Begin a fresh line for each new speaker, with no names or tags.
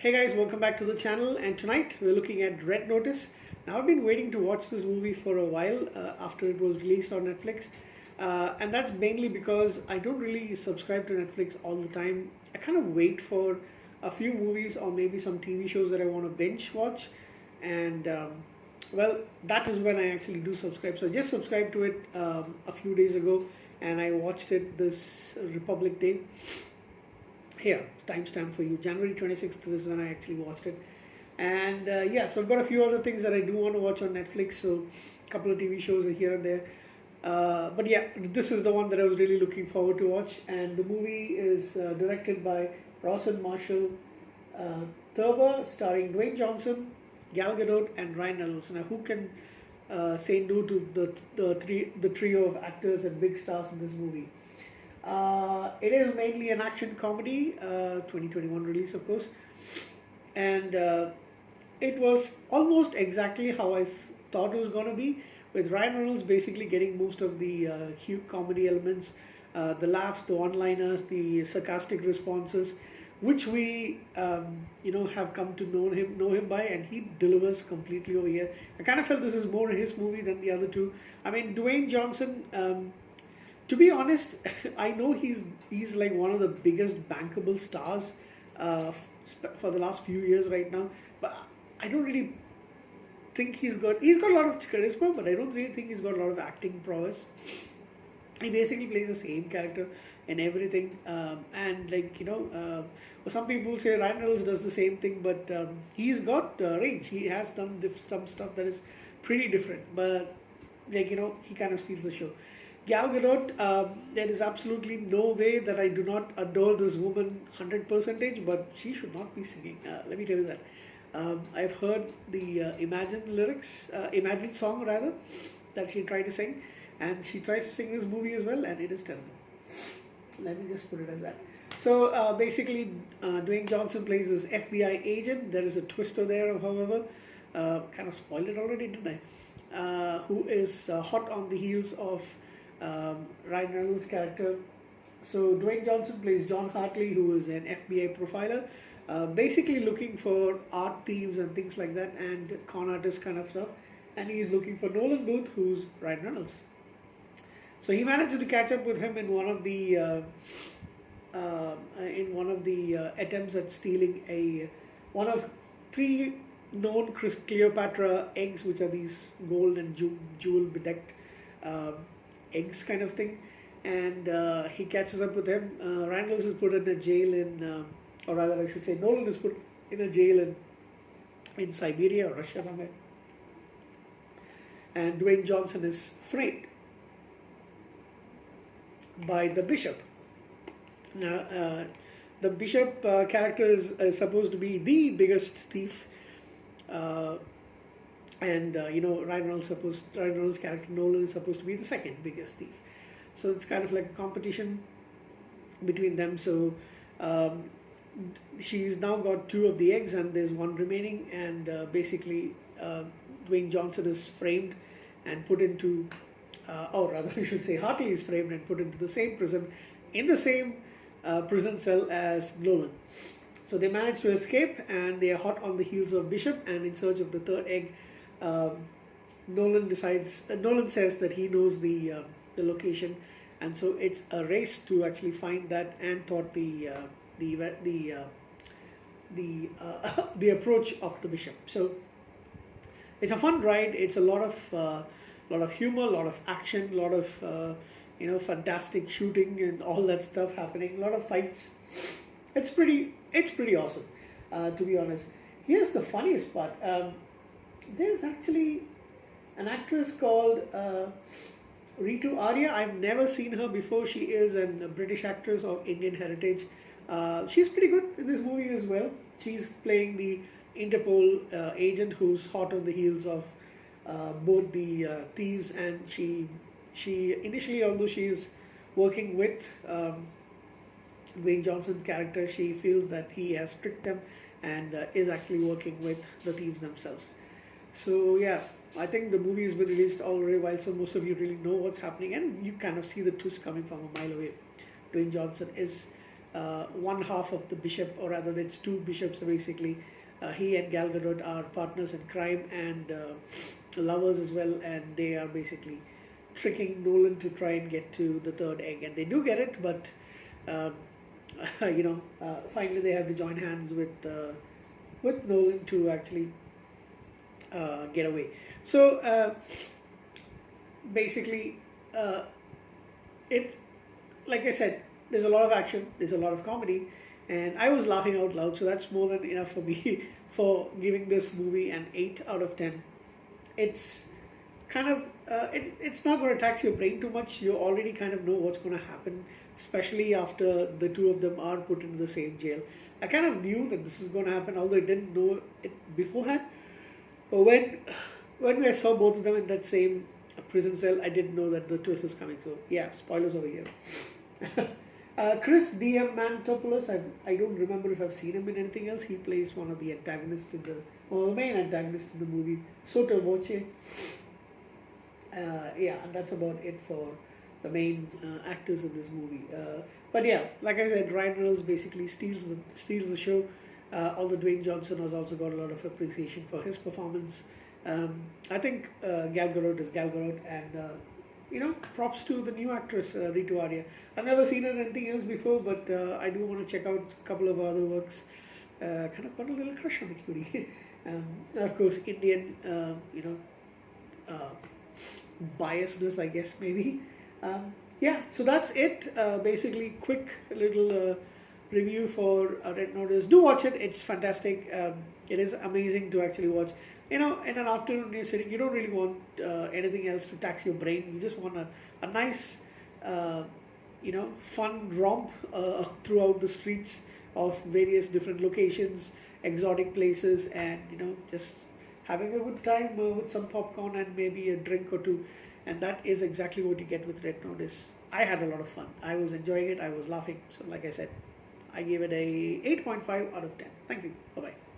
Hey guys, welcome back to the channel, and tonight we're looking at Red Notice. Now I've been waiting to watch this movie for a while after it was released on Netflix, and that's mainly because I don't really subscribe to Netflix all the time. I kind of wait for a few movies or maybe some TV shows that I want to binge watch, and well, that is when I actually do subscribe. So I just subscribed to it a few days ago, and I watched it this Republic Day. Here, timestamp for you. January 26th is when I actually watched it. And yeah, so I've got a few other things that I do want to watch on Netflix. So a couple of TV shows are here and there. But yeah, this is the one that I was really looking forward to watch. And the movie is directed by Rawson Marshall Thurber, starring Dwayne Johnson, Gal Gadot, and Ryan Reynolds. Now, who can say no to the trio of actors and big stars in this movie? It is mainly an action comedy, 2021 release, of course, and it was almost exactly how I thought it was going to be, with Ryan Reynolds basically getting most of the cute comedy elements, the laughs, the one-liners, the sarcastic responses, which we have come to know him by, and he delivers completely over here. I kind of felt this is more his movie than the other two. I mean, Dwayne Johnson. To be honest, I know he's like one of the biggest bankable stars for the last few years right now, but I don't really think he's got a lot of charisma, but I don't really think he's got a lot of acting prowess. He basically plays the same character in everything, and some people say Ryan Reynolds does the same thing, but he's got range. He has done some stuff that is pretty different, but he kind of steals the show. Gal Gadot, there is absolutely no way that I do not adore this woman 100%, but she should not be singing. Let me tell you that. I've heard the Imagine song rather, that she tried to sing, and she tries to sing this movie as well, and it is terrible. Let me just put it as that. So basically, Dwayne Johnson plays this FBI agent. There is a twister there, however. Kind of spoiled it already, didn't I? Who is hot on the heels of Ryan Reynolds' character. So Dwayne Johnson plays John Hartley, who is an FBI profiler, basically looking for art thieves and things like that, and con artists kind of stuff. And he's looking for Nolan Booth, who's Ryan Reynolds. So he manages to catch up with him in one of the attempts at stealing one of three known Cleopatra eggs, which are these gold and jewel bedecked eggs kind of thing, and he catches up with him. Ryan Reynolds is put in a jail or rather I should say Nolan is put in a jail in Siberia or Russia somewhere, and Dwayne Johnson is framed by the Bishop. Now, the Bishop character is supposed to be the biggest thief, and Ryan Reynolds' character Nolan is supposed to be the second biggest thief. So it's kind of like a competition between them. So she's now got two of the eggs, and there's one remaining. And basically, Dwayne Johnson is framed and put into, or rather, I should say, Hartley is framed and put into the same prison, in the same prison cell as Nolan. So they manage to escape, and they are hot on the heels of Bishop and in search of the third egg. Nolan says that he knows the location, and so it's a race to actually find that and thwart the approach of the Bishop. So it's a fun ride. It's a lot of humor, a lot of action, a lot of fantastic shooting and all that stuff happening. A lot of fights. It's pretty awesome, to be honest. Here's the funniest part. There's actually an actress called Ritu Arya. I've never seen her before. She is a British actress of Indian heritage. She's pretty good in this movie as well. She's playing the Interpol agent who's hot on the heels of both the thieves, and she initially, although she's working with Dwayne Johnson's character, she feels that he has tricked them and is actually working with the thieves themselves. So yeah, I think the movie has been released already, while so most of you really know what's happening, and you kind of see the twist coming from a mile away. Dwayne Johnson is one half of the bishop, or rather, it's two bishops basically. He and Gal Gadot are partners in crime and lovers as well, and they are basically tricking Nolan to try and get to the third egg, and they do get it, but um, finally they have to join hands with Nolan to actually get away. So basically, it, like I said, there's a lot of action, there's a lot of comedy, and I was laughing out loud. So that's more than enough for me for giving this movie an 8 out of 10. It's kind of it's not going to tax your brain too much. You already kind of know what's going to happen, especially after the two of them are put into the same jail. I kind of knew that this is going to happen, although I didn't know it beforehand. But when I saw both of them in that same prison cell, I didn't know that the twist is coming. So yeah, spoilers over here. Chris D.M. Mantopoulos, I don't remember if I've seen him in anything else. He plays one of the antagonists the main antagonist in the movie, Sotto Voce. Yeah, and that's about it for the main actors in this movie. But yeah, like I said, Ryan Reynolds basically steals the show. Although Dwayne Johnson has also got a lot of appreciation for his performance. I think Gal Gadot is Gal Gadot, and props to the new actress Ritu Arya. I've never seen her in anything else before, but I do want to check out a couple of other works. Kind of got a little crush on the cutie. And of course, Indian, biasness, I guess, maybe. Yeah, so that's it. Basically, quick little review for Red Notice. Do watch it. It's fantastic. It is amazing to actually watch. In an afternoon you're sitting, you don't really want anything else to tax your brain. You just want a nice, fun romp throughout the streets of various different locations, exotic places, and just having a good time with some popcorn and maybe a drink or two. And that is exactly what you get with Red Notice. I had a lot of fun. I was enjoying it. I was laughing. So like I said, I gave it a 8.5 out of 10. Thank you. Bye-bye.